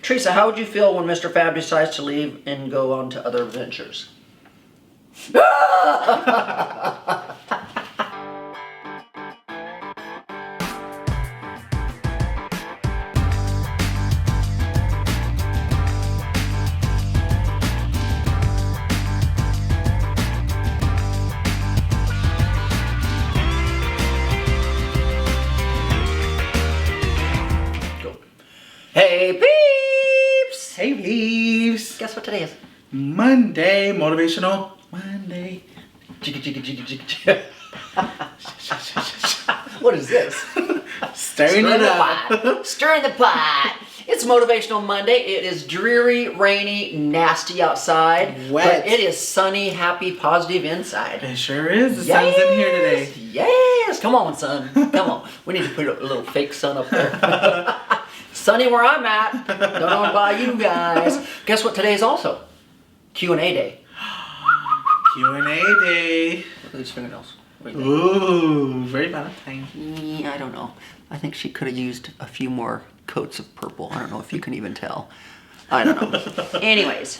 Teresa, how would you feel when Mr. Fab decides to leave and go on to other ventures? Hey peeps! Hey peeps! Guess what today is? Monday, motivational Monday. What is this? Stirring it up. Pot. Stirring the pot. It's Motivational Monday. It is dreary, rainy, nasty outside. Wet. But it is sunny, happy, positive inside. It sure is. The sun's in here today. Yes! Come on, sun. Come on. We need to put a little fake sun up there. Sunny where I'm at. Don't know about you guys. Guess what today is also? Q&A day. Q&A day. Look at these fingernails. Ooh, very Valentine. I don't know. I think she could have used a few more coats of purple. I don't know if you can even tell. I don't know. Anyways,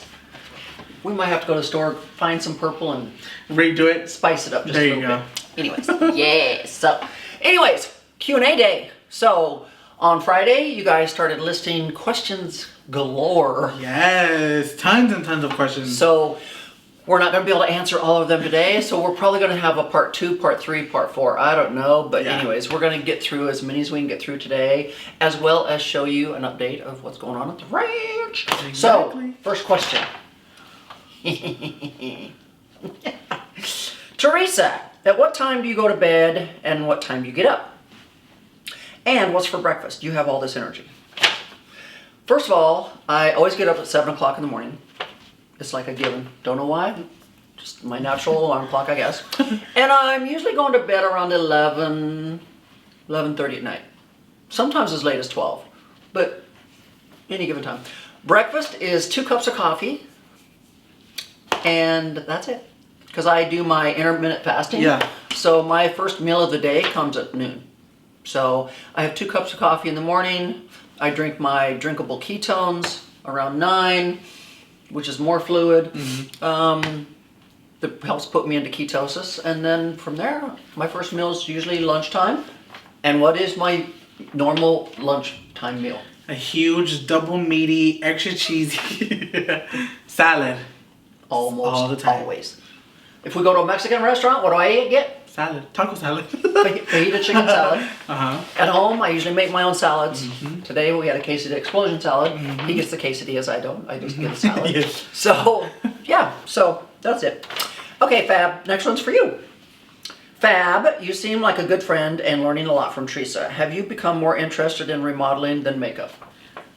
we might have to go to the store, find some purple and redo it. Spice it up just there a little you go. bit. Anyways, yes. So, anyways, Q&A day. So, on Friday, you guys started listing questions galore. Yes, tons and tons of questions. So, we're not going to be able to answer all of them today, so we're probably going to have a part 2, part 3, part 4. I don't know, but anyways, we're going to get through as many as we can get through today, as well as show you an update of what's going on at the ranch. Exactly. So, first question. Teresa, at what time do you go to bed and what time do you get up? And what's for breakfast? You have all this energy. First of all, I always get up at 7 o'clock in the morning. It's like a given. Don't know why. Just my natural alarm clock, I guess. And I'm usually going to bed around 11:30 at night. Sometimes as late as 12, but any given time. Breakfast is 2 cups of coffee, and that's it. Because I do my intermittent fasting. Yeah. So my first meal of the day comes at noon. So I have 2 cups of coffee in the morning. I drink my drinkable ketones around 9. Which is more fluid. Mm-hmm. That helps put me into ketosis. And then from there, my first meal is usually lunchtime. And what is my normal lunchtime meal? A huge, double meaty, extra cheesy salad. Almost all the time. always. If we go to a Mexican restaurant, what do I get? Salad. Taco salad. Fajita chicken salad. Uh-huh. At home, I usually make my own salads. Mm-hmm. Today, we had a quesadilla explosion salad. Mm-hmm. He gets the quesadillas, I don't. I just get a salad. Yes. So, yeah. So, that's it. Okay, Fab. Next one's for you. Fab, you seem like a good friend and learning a lot from Teresa. Have you become more interested in remodeling than makeup?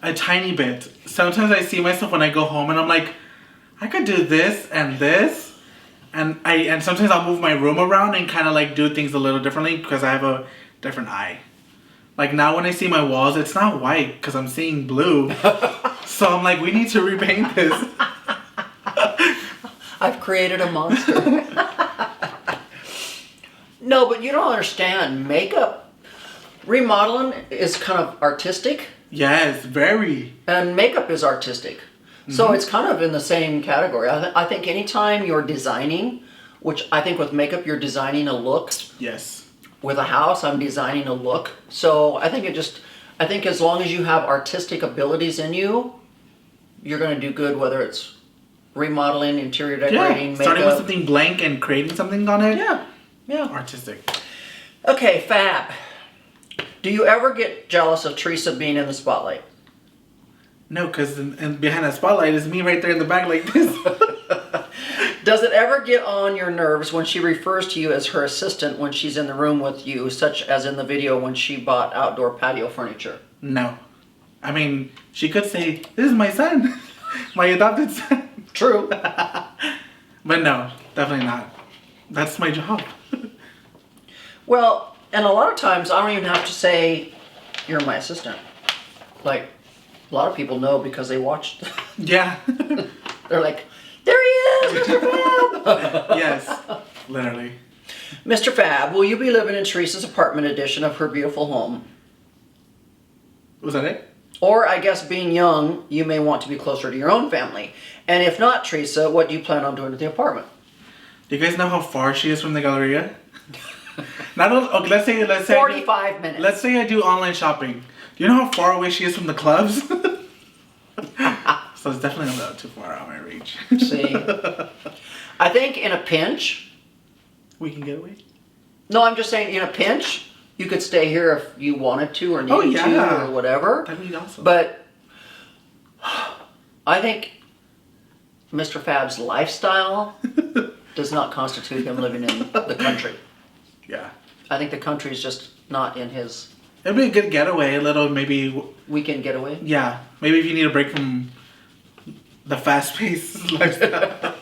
A tiny bit. Sometimes I see myself when I go home and I'm like, I could do this and this. And sometimes I'll move my room around and kind of like do things a little differently because I have a different eye. Like now when I see my walls, it's not white because I'm seeing blue. So I'm like, we need to repaint this. I've created a monster. No, but you don't understand. Makeup, remodeling is kind of artistic. Yes, very. And makeup is artistic. So it's kind of in the same category. I think anytime you're designing, which I think with makeup you're designing a look. Yes. With a house, I'm designing a look. So I think I think as long as you have artistic abilities in you, you're going to do good, whether it's remodeling, interior decorating, makeup. Starting with something blank and creating something on it. Yeah. Artistic. Okay, Fab. Do you ever get jealous of Teresa being in the spotlight? No, because and behind that spotlight is me right there in the back like this. Does it ever get on your nerves when she refers to you as her assistant when she's in the room with you, such as in the video when she bought outdoor patio furniture? No. I mean, she could say, this is my son. My adopted son. True. But no, definitely not. That's my job. Well, and a lot of times I don't even have to say, you're my assistant. Like, a lot of people know because they watched. Yeah. They're like, there he is, Mr. Fab. Yes, literally. Mr. Fab, will you be living in Teresa's apartment edition of her beautiful home? Was that it? Or I guess being young, you may want to be closer to your own family. And if not, Teresa, what do you plan on doing with the apartment? Do you guys know how far she is from the Galleria? Okay, let's say 45 minutes. Let's say I do online shopping. Do you know how far away she is from the clubs? So it's definitely not too far out of my reach. See? I think in a pinch... We can get away? No, I'm just saying in a pinch, you could stay here if you wanted to or needed to or whatever. That'd be awesome. But I think Mr. Fab's lifestyle does not constitute him living in the country. Yeah. I think the country is just not in his... It'd be a good getaway, a little maybe... Weekend getaway? Yeah. Maybe if you need a break from the fast-paced lifestyle.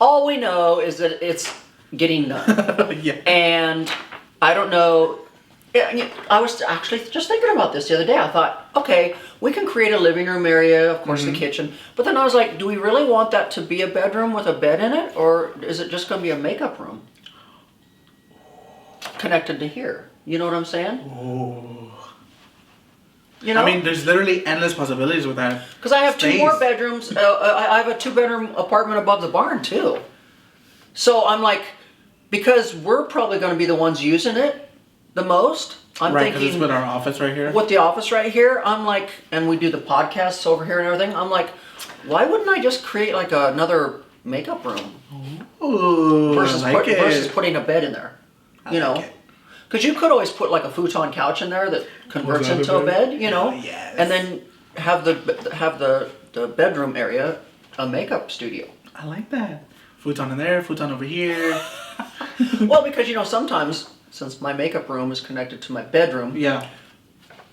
All we know is that it's getting done. Yeah. And I don't know... I was actually just thinking about this the other day. I thought, okay, we can create a living room area, of course, the kitchen. But then I was like, do we really want that to be a bedroom with a bed in it? Or is it just going to be a makeup room? Connected to here. You know what I'm saying? Oh. You know? I mean, there's literally endless possibilities with that. Because I have space. 2 more bedrooms. I have a 2-bedroom apartment above the barn, too. So I'm like, because we're probably going to be the ones using it the most. I'm Right, because thinking it's with our office right here. with the office right here, I'm like, and we do the podcasts over here and everything. I'm like, why wouldn't I just create like another makeup room Ooh, versus I like it. versus putting a bed in there? You know, like it. because you could always put like a futon couch in there that converts that into a a bed? bed. You know, Yes. and then have the bedroom area a makeup studio. I like that. Futon in there, futon over here. Well, because you know sometimes since my makeup room is connected to my bedroom, Yeah.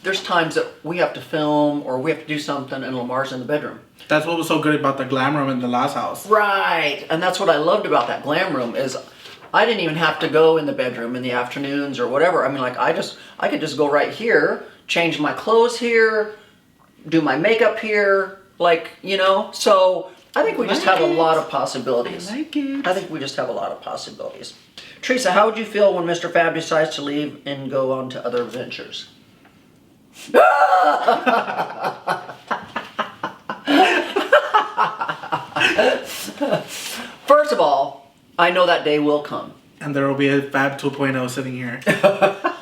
there's times that we have to film or we have to do something and Lamar's in the bedroom. That's what was so good about the glam room in the last house. Right, and that's what I loved about that glam room is I didn't even have to go in the bedroom in the afternoons or whatever. I mean, like I could just go right here, change my clothes here, do my makeup here, like, you know. So I think we just have a lot of possibilities. I like it. I think we just have a lot of possibilities. Teresa, how would you feel when Mr. Fab decides to leave and go on to other ventures? First of all, I know that day will come. And there will be a Fab 2.0 sitting here.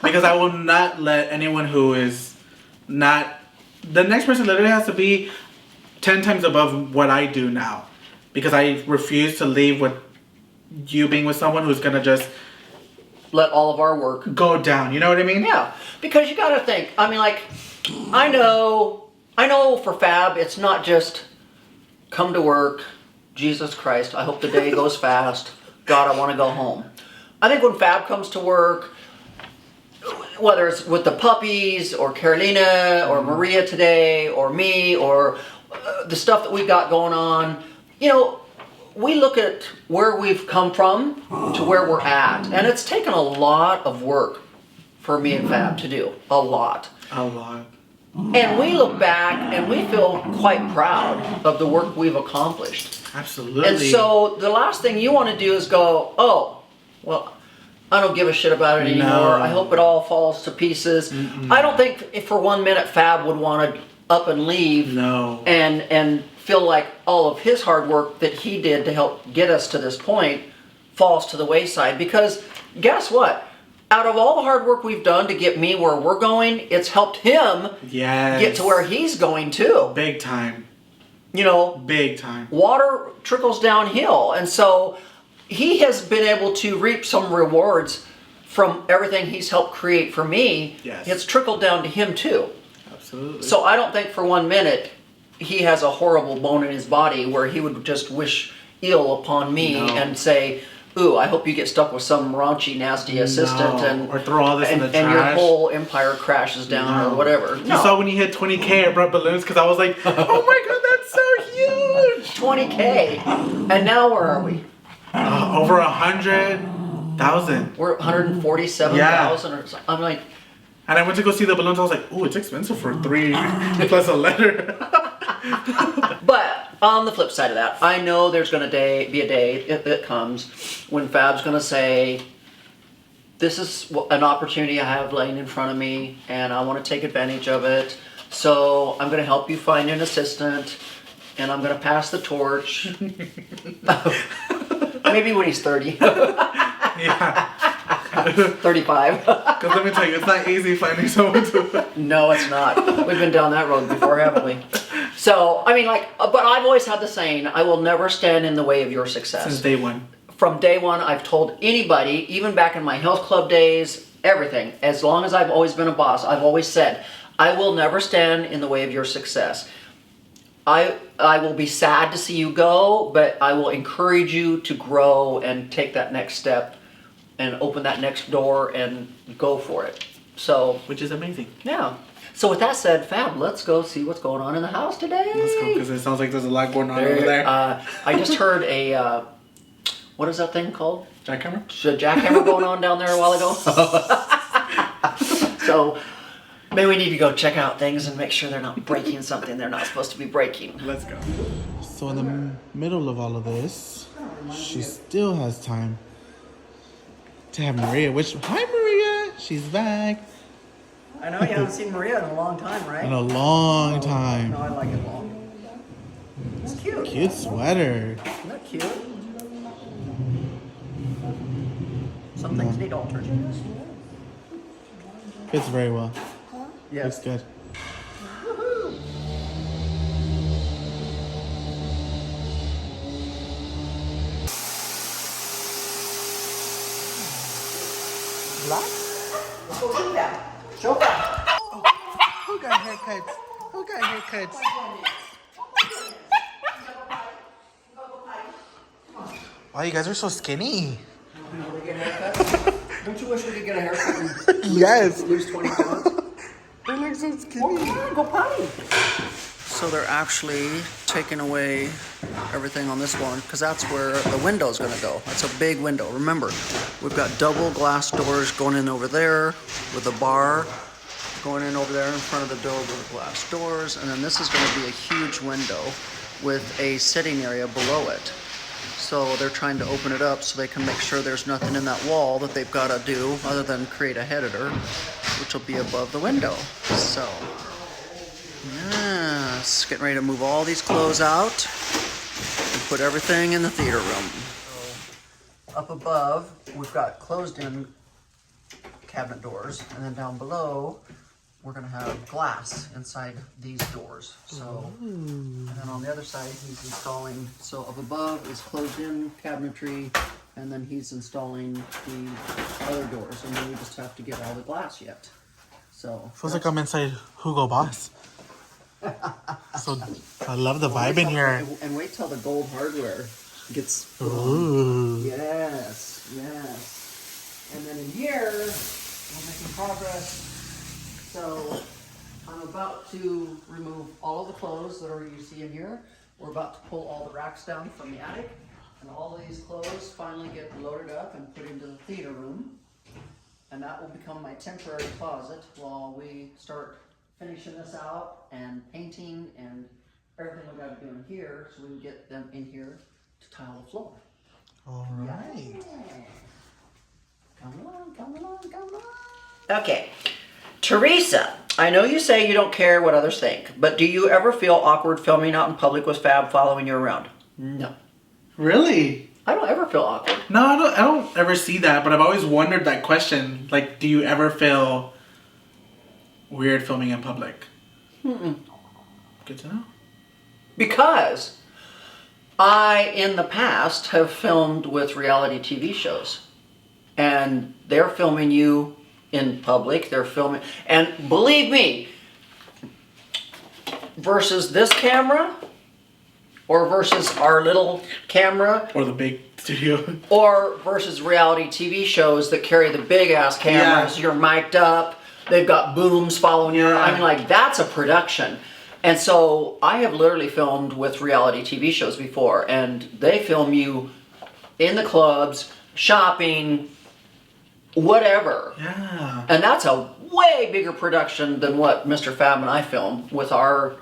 Because I will not let anyone who is not... The next person literally has to be 10 times above what I do now. Because I refuse to leave with you being with someone who's going to just... Let all of our work go down. You know what I mean? Yeah, because you got to think. I mean, like, I know for Fab, it's not just come to work. Jesus Christ, I hope the day goes fast. God, I want to go home. I think when Fab comes to work, whether it's with the puppies or Carolina or Maria today or me or the stuff that we got going on, you know, we look at where we've come from to where we're at. And it's taken a lot of work for me and Fab to do. A lot. A lot. And we look back and we feel quite proud of the work we've accomplished. Absolutely. And so the last thing you want to do is go, oh, well, I don't give a shit about it anymore. No. I hope it all falls to pieces. I don't think if for 1 minute Fab would want to up and leave No. and feel like all of his hard work that he did to help get us to this point falls to the wayside. Because guess what? Out of all the hard work we've done to get me where we're going, it's helped him Yes. get to where he's going too. Big time. You know, Big time. water trickles downhill. And so he has been able to reap some rewards from everything he's helped create for me. Yes. It's trickled down to him too. Absolutely. So I don't think for 1 minute he has a horrible bone in his body where he would just wish ill upon me No. and say, ooh, I hope you get stuck with some raunchy, nasty assistant and or throw all this in the and your trash. whole empire crashes down or whatever. You saw when you hit 20K, I brought balloons because I was like, oh my god, that's so huge. 20K. And now where are we? Over 100,000. We're at 147,000 or something. I'm like, And I went to go see the balloons. I was like, ooh, it's expensive for 3 plus a letter. but on the flip side of that, I know there's going to be a day that comes when Fab's going to say, this is an opportunity I have laying in front of me, and I want to take advantage of it. So I'm going to help you find an assistant, and I'm going to pass the torch. Maybe when he's 30. Yeah. 35. Because let me tell you, it's not easy finding someone to... No, it's not. We've been down that road before, haven't we? So, I mean, but I've always had the saying, I will never stand in the way of your success. Since day one. From day one, I've told anybody, even back in my health club days, everything, as long as I've always been a boss, I've always said, I will never stand in the way of your success. I will be sad to see you go, but I will encourage you to grow and take that next step and open that next door and go for it. So, which is amazing. Yeah. So with that said, Fab, let's go see what's going on in the house today. Let's go, because it sounds like there's a lot going on over there. I just heard a, what is that thing called? Jackhammer? A jackhammer going on down there a while ago. So maybe we need to go check out things and make sure they're not breaking something they're not supposed to be breaking. Let's go. So in the middle of all of this, she still has time to have Maria, which, hi Maria, she's back. I know you haven't seen Maria in a long time, right? In a long time. No, I like it long. It's cute. Cute sweater. Isn't that cute? Some things need altered. Fits very well. Yes. Looks good. Black? Let's go do that. Show that. Who got haircuts? Who got haircuts? Wow, you guys are so skinny. Don't you wish we could get a haircut and Yes. lose 20 pounds? They look so skinny. Well, come on, go potty. So they're actually taking away everything on this one because that's where the window's going to go. That's a big window. Remember, we've got double glass doors going in over there with a bar going in over there in front of the double glass doors, and then this is going to be a huge window with a sitting area below it. So they're trying to open it up so they can make sure there's nothing in that wall that they've got to do other than create a editor, which will be above the window. So, yes, getting ready to move all these clothes out and put everything in the theater room. So, up above, we've got closed-in cabinet doors, and then down below, we're going to have glass inside these doors. So, and then on the other side, he's installing, so up above is closed-in cabinetry, and then he's installing the other doors, and then we just have to get all the glass yet. So Feels like I'm inside Hugo Boss. So I love the vibe in here. And wait till the gold hardware gets put on. Ooh. Yes, yes. And then in here, we're making progress. So I'm about to remove all of the clothes that you see in here. We're about to pull all the racks down from the attic, and all of these clothes finally get loaded up and put into the theater room. And that will become my temporary closet while we start finishing this out and painting and everything we got to do in here, so we can get them in here to tile the floor. All right. Yeah. Come along, come along, come along. Okay. Teresa, I know you say you don't care what others think, but do you ever feel awkward filming out in public with Fab following you around? No. Really? I don't ever feel awkward. No, I don't ever see that, but I've always wondered that question. Like, do you ever feel weird filming in public? Mm-mm. Good to know. Because I, in the past, have filmed with reality TV shows. And they're filming you in public. They're filming... And believe me, versus this camera, or versus our little camera, Or the big studio. or versus reality TV shows that carry the big-ass cameras, Yeah. you're mic'd up, they've got booms following you. I mean, like, that's a production. And so I have literally filmed with reality TV shows before, and they film you in the clubs, shopping, whatever. Yeah. And that's a way bigger production than what Mr. Fab and I film with our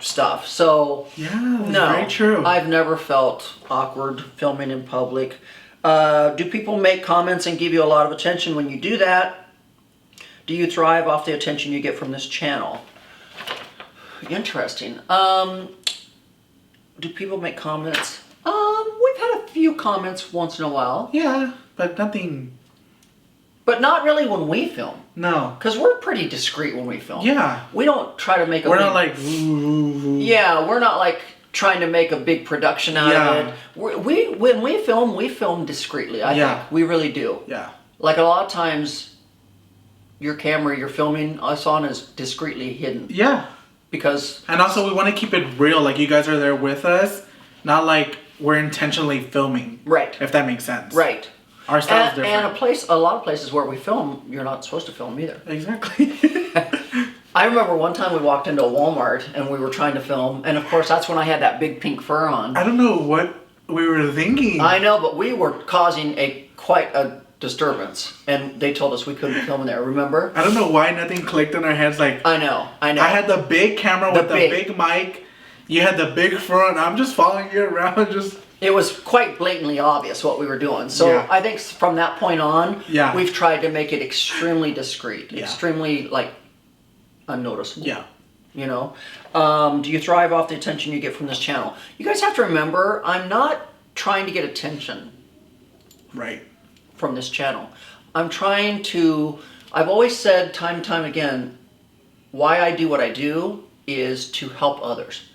stuff. So, Yeah, that's no, very true. I've never felt awkward filming in public. Do people make comments and give you a lot of attention when you do that? Do you thrive off the attention you get from this channel? Interesting. Do people make comments? We've had a few comments once in a while. Yeah, but nothing. But not really when we film. No. Because we're pretty discreet when we film. Yeah. We don't try to make a We're big, not like. Yeah, we're not like trying to make a big production out of it. When we film discreetly, I think. We really do. Yeah. Like a lot of times, your camera you're filming us on is discreetly hidden. Yeah. Because... And also we want to keep it real, like you guys are there with us, not like we're intentionally filming. Right. If that makes sense. Right. Our style's different. And a lot of places where we film, you're not supposed to film either. Exactly. I remember one time we walked into a Walmart and we were trying to film, and of course that's when I had that big pink fur on. I don't know what we were thinking. I know, but we were causing quite a disturbance, and they told us we couldn't film in there, remember? I don't know why nothing clicked in our heads. Like I know. I had the big camera with the big mic. You had the big front. I'm just following you around. It was quite blatantly obvious what we were doing. So I think from that point on, we've tried to make it extremely discreet, extremely like unnoticeable. Yeah. You know, do you thrive off the attention you get from this channel? You guys have to remember, I'm not trying to get attention. Right. From this channel. I'm trying to, I've always said time and time again, why I do what I do is to help others.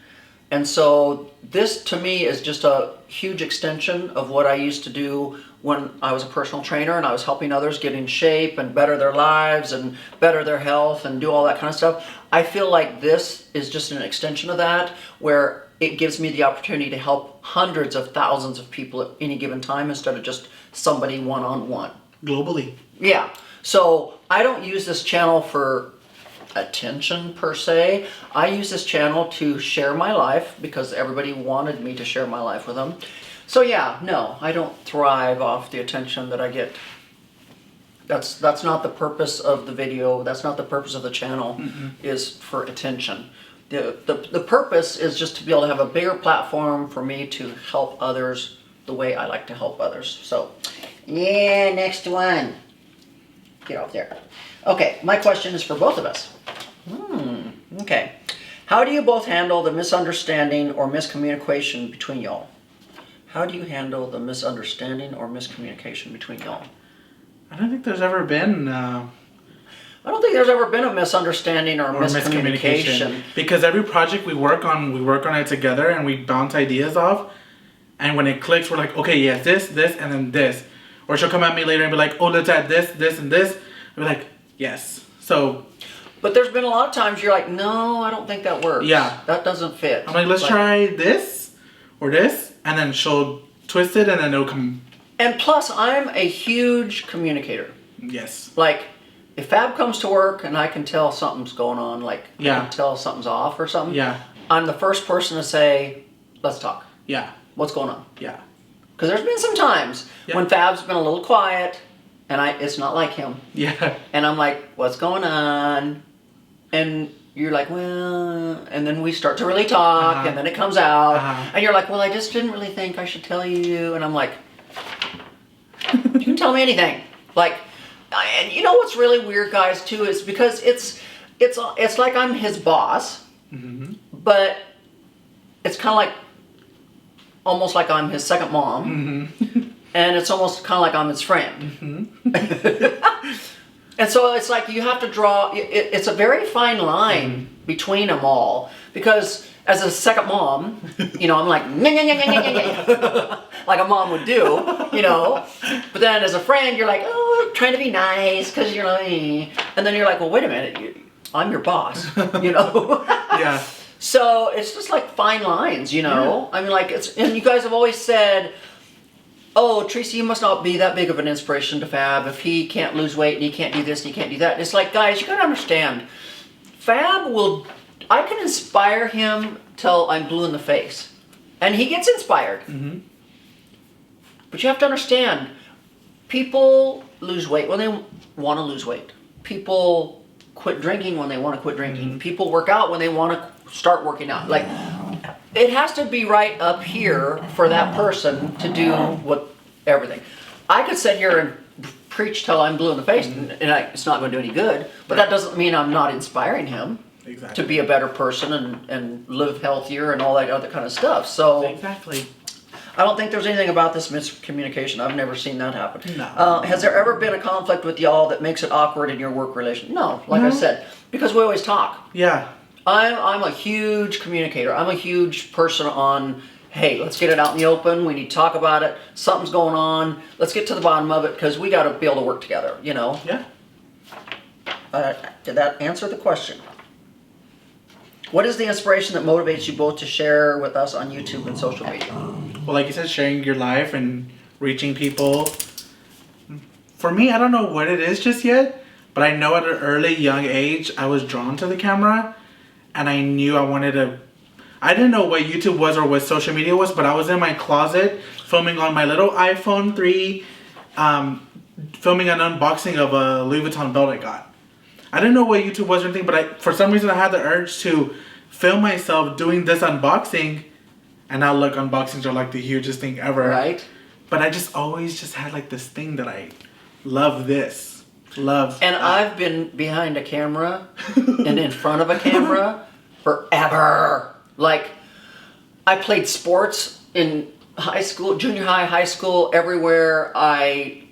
And so this to me is just a huge extension of what I used to do when I was a personal trainer and I was helping others get in shape and better their lives and better their health and do all that kind of stuff. I feel like this is just an extension of that, where it gives me the opportunity to help hundreds of thousands of people at any given time instead of just somebody one-on-one. Globally. Yeah. So I don't use this channel for attention per se. I use this channel to share my life because everybody wanted me to share my life with them. So yeah, no, I don't thrive off the attention that I get. That's not the purpose of the video. That's not the purpose of the channel, is for attention. The purpose is just to be able to have a bigger platform for me to help others the way I like to help others. So, yeah, next one. Get off there. Okay, my question is for both of us. Okay. How do you both handle the misunderstanding or miscommunication between y'all? How do you handle the misunderstanding or miscommunication between y'all? I don't think there's ever been... I don't think there's ever been a misunderstanding or miscommunication. Because every project we work on it together and we bounce ideas off. And when it clicks, we're like, okay, yes, this, and then this. Or she'll come at me later and be like, oh, let's add this, and this. And we're like, yes. So... But there's been a lot of times you're like, no, I don't think that works. Yeah. That doesn't fit. I'm like, let's try this or this. And then she'll twist it and then it'll come. And plus, I'm a huge communicator. Yes. Like, if Fab comes to work and I can tell something's going on, like, I can tell something's off or something. Yeah. I'm the first person to say, let's talk. Yeah. What's going on? Yeah. Because there's been some times when Fab's been a little quiet and it's not like him. Yeah. And I'm like, what's going on? And you're like, well, and then we start to really talk, and then it comes out, and you're like, well, I just didn't really think I should tell you, and I'm like, you can tell me anything. Like, and you know what's really weird, guys, too, is because it's like I'm his boss, but it's kind of like, almost like I'm his second mom, and it's almost kind of like I'm his friend. And so it's like you have to draw, it's a very fine line between them all. Because as a second mom, you know, I'm like, like a mom would do, you know. But then as a friend, you're like, oh, I'm trying to be nice because you're like, and then you're like, well, wait a minute, I'm your boss, you know. Yeah. So it's just like fine lines, you know. I mean, like, and you guys have always said, oh, Tracy, you must not be that big of an inspiration to Fab if he can't lose weight and he can't do this and he can't do that. It's like, guys, you gotta understand, I can inspire him till I'm blue in the face. And he gets inspired. But you have to understand, people lose weight when they want to lose weight. People quit drinking when they want to quit drinking. People work out when they want to start working out. Like, it has to be right up here for that person to do everything. I could sit here and preach till I'm blue in the face, and it's not going to do any good. But that doesn't mean I'm not inspiring him to be a better person and live healthier and all that other kind of stuff. So exactly. I don't think there's anything about this miscommunication. I've never seen that happen. No. Has there ever been a conflict with y'all that makes it awkward in your work relation? No, like I said, because we always talk. Yeah. I'm a huge communicator. I'm a huge person on, hey, let's get it out in the open. We need to talk about it. Something's going on. Let's get to the bottom of it because we got to be able to work together, you know? Yeah. Did that answer the question? What is the inspiration that motivates you both to share with us on YouTube and social media? Well, like you said, sharing your life and reaching people. For me, I don't know what it is just yet, but I know at an early, young age, I was drawn to the camera, and I knew I wanted to. I didn't know what YouTube was or what social media was, but I was in my closet filming on my little iPhone 3, filming an unboxing of a Louis Vuitton belt I got. I didn't know what YouTube was or anything, but for some reason I had the urge to film myself doing this unboxing. And now look, unboxings are like the hugest thing ever. Right. But I just always just had like this thing that I love this. Love And that. I've been behind a camera and in front of a camera forever. Like, I played sports in high school, junior high, high school, everywhere. I've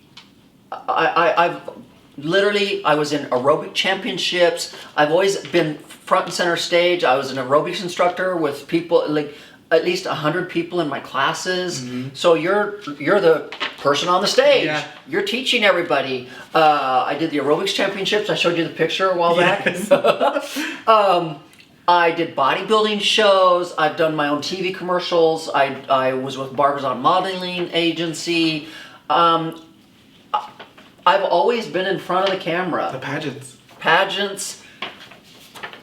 literally, I was in aerobic championships. I've always been front and center stage. I was an aerobics instructor with people, like at least 100 people in my classes. So you're the person on the stage. Yeah. You're teaching everybody. I did the aerobics championships. I showed you the picture a while back. I did bodybuilding shows. I've done my own TV commercials. I was with Barbizon Modeling Agency. I've always been in front of the camera. The pageants. Pageants.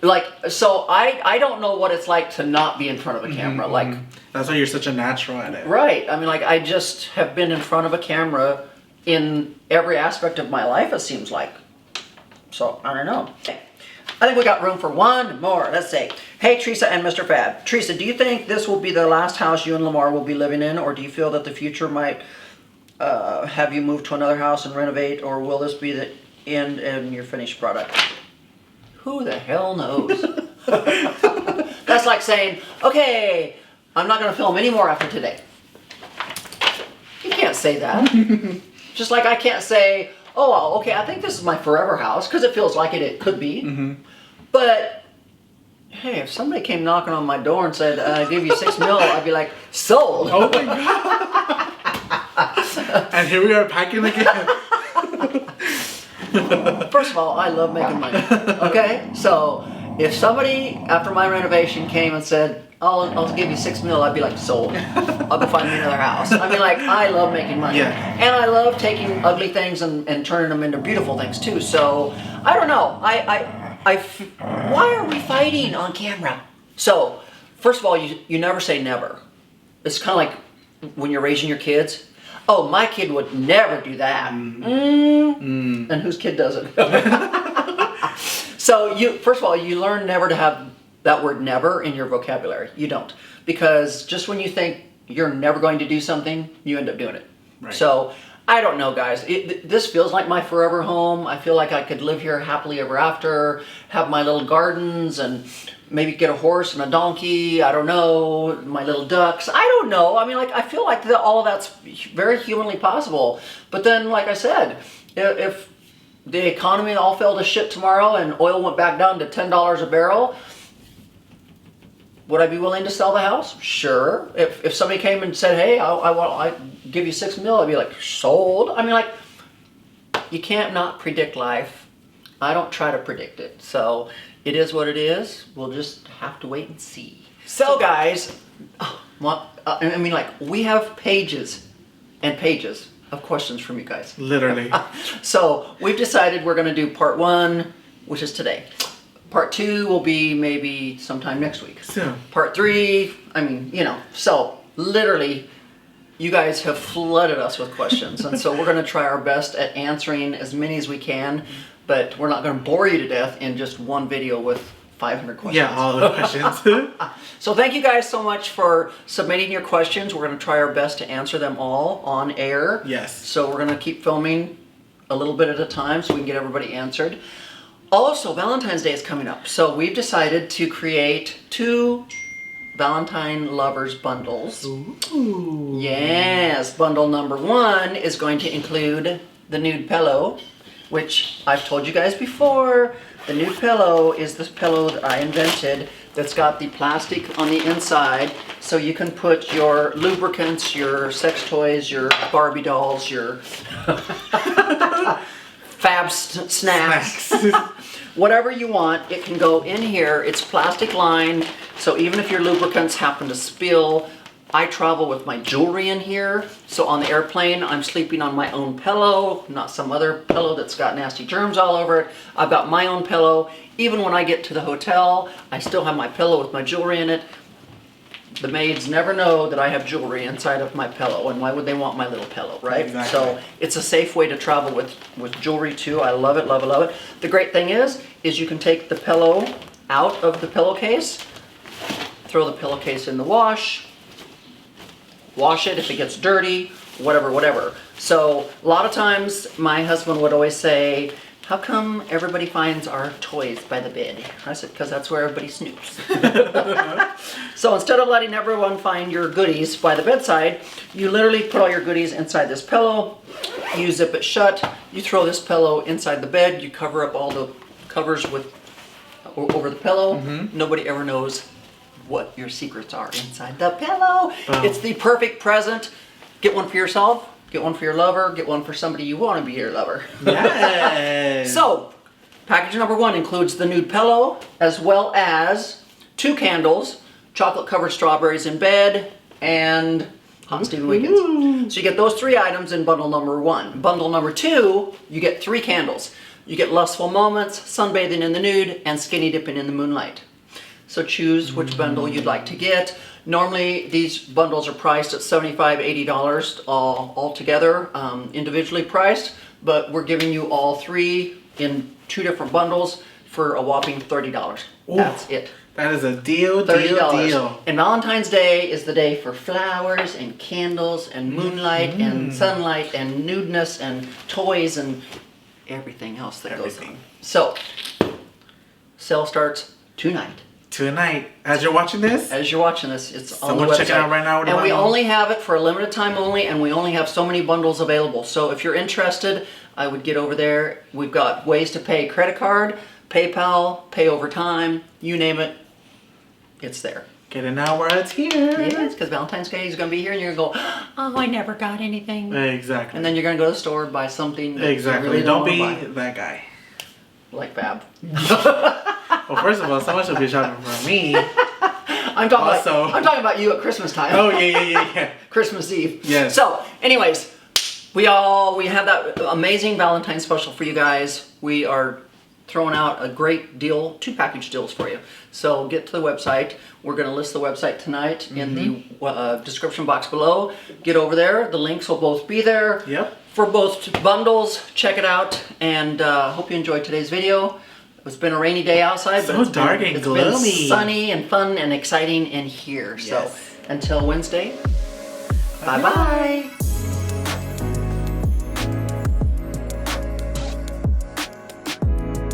Like, so I don't know what it's like to not be in front of a camera. Like, that's why you're such a natural at it. right. I mean, like, I just have been in front of a camera in every aspect of my life, it seems like. So, I don't know. I think we got room for one more. Let's say, hey, Teresa and Mr. Fab. Teresa, do you think this will be the last house you and Lamar will be living in, or do you feel that the future might have you move to another house and renovate, or will this be the end and your finished product? Who the hell knows? That's like saying, okay, I'm not going to film anymore after today. You can't say that. Just like I can't say, oh, well, okay, I think this is my forever house, because it feels like it could be. But, hey, if somebody came knocking on my door and said, I give you $6 million, I'd be like, sold. Oh my God. And here we are packing again. First of all, I love making money. Okay? So, if somebody, after my renovation, came and said, I'll give you $6 million, I'd be like, sold. I'll go find me another house. I mean, like, I love making money. Yeah. And I love taking ugly things and turning them into beautiful things, too. So, I don't know. Why are we fighting on camera? So, first of all, you never say never. It's kind of like when you're raising your kids. Oh, my kid would never do that. And whose kid does it? So, first of all, you learn never to have that word never in your vocabulary. You don't. Because just when you think you're never going to do something, you end up doing it. Right. So, I don't know, guys. This feels like my forever home. I feel like I could live here happily ever after, have my little gardens, and maybe get a horse and a donkey. I don't know, my little ducks. I don't know. I mean, like, I feel like all of that's very humanly possible. But then, like I said, if the economy all fell to shit tomorrow and oil went back down to $10 a barrel, would I be willing to sell the house? Sure. If somebody came and said, hey, I give you $6 million, I'd be like, sold. I mean, like, you can't not predict life. I don't try to predict it. So it is what it is. We'll just have to wait and see. So guys, I mean, like, we have pages and pages of questions from you guys. Literally. So we've decided we're going to do part 1, which is today. Part 2 will be maybe sometime next week. Soon. Part 3, I mean, you know, so literally you guys have flooded us with questions. And so we're going to try our best at answering as many as we can, but we're not going to bore you to death in just one video with 500 questions. Yeah, all the questions. So thank you guys so much for submitting your questions. We're going to try our best to answer them all on air. Yes. So we're going to keep filming a little bit at a time so we can get everybody answered. Also, Valentine's Day is coming up. So we've decided to create 2 Valentine Lovers bundles. Ooh. Yes. Bundle number 1 is going to include the nude pillow, which I've told you guys before. The nude pillow is this pillow that I invented that's got the plastic on the inside, so you can put your lubricants, your sex toys, your Barbie dolls, your fab snacks, whatever you want, it can go in here. It's plastic lined, so even if your lubricants happen to spill, I travel with my jewelry in here, so on the airplane I'm sleeping on my own pillow, not some other pillow that's got nasty germs all over it. I've got my own pillow. Even when I get to the hotel, I still have my pillow with my jewelry in it. The maids never know that I have jewelry inside of my pillow, and why would they want my little pillow, right? Exactly. So it's a safe way to travel with jewelry too. I love it, love it, love it. The great thing is you can take the pillow out of the pillowcase, throw the pillowcase in the wash it if it gets dirty, whatever. So a lot of times my husband would always say, how come everybody finds our toys by the bed? I said, because that's where everybody snoops. So instead of letting everyone find your goodies by the bedside, you literally put all your goodies inside this pillow, you zip it shut, you throw this pillow inside the bed, you cover up all the covers over the pillow. Nobody ever knows what your secrets are inside the pillow. It's the perfect present. Get one for yourself, get one for your lover, get one for somebody you want to be your lover. Yes. So, package number 1 includes the nude pillow, as well as 2 candles, chocolate covered strawberries in bed, and hot steaming weekends. So you get those 3 items in bundle number 1. Bundle number 2, you get 3 candles. You get lustful moments, sunbathing in the nude, and skinny dipping in the moonlight. So choose which bundle you'd like to get. Normally these bundles are priced at $75, $80 all together, individually priced, but we're giving you all 3 in 2 different bundles for a whopping $30. Ooh, that's it. That is a deal. And Valentine's Day is the day for flowers and candles and moonlight and sunlight and nudeness and toys and everything else that goes on. So, sale starts tonight. As you're watching this? As you're watching this, it's on the Someone website. check it out right now. And we only have it for a limited time only, and we only have so many bundles available. So if you're interested, I would get over there. We've got ways to pay: credit card, PayPal, pay over time, you name it, it's there. Get it now while it's here. Yes, because Valentine's Day is going to be here, and you're going to go, oh, I never got anything. Exactly. And then you're going to go to the store, buy something that you really Don't be want to buy. that guy. Like Fab. Well, first of all, someone should be shopping for me. I'm talking about you at Christmas time. Oh, yeah. Christmas Eve. Yes. So, anyways, we have that amazing Valentine special for you guys. We are throwing out a great deal, 2 package deals for you. So get to the website. We're going to list the website tonight in the description box below. Get over there. The links will both be there. Yep. For both bundles, check it out, and hope you enjoyed today's video. It's been a rainy day outside, so dark and gloomy. It's been sunny and fun and exciting in here. Yes. So until Wednesday, bye-bye.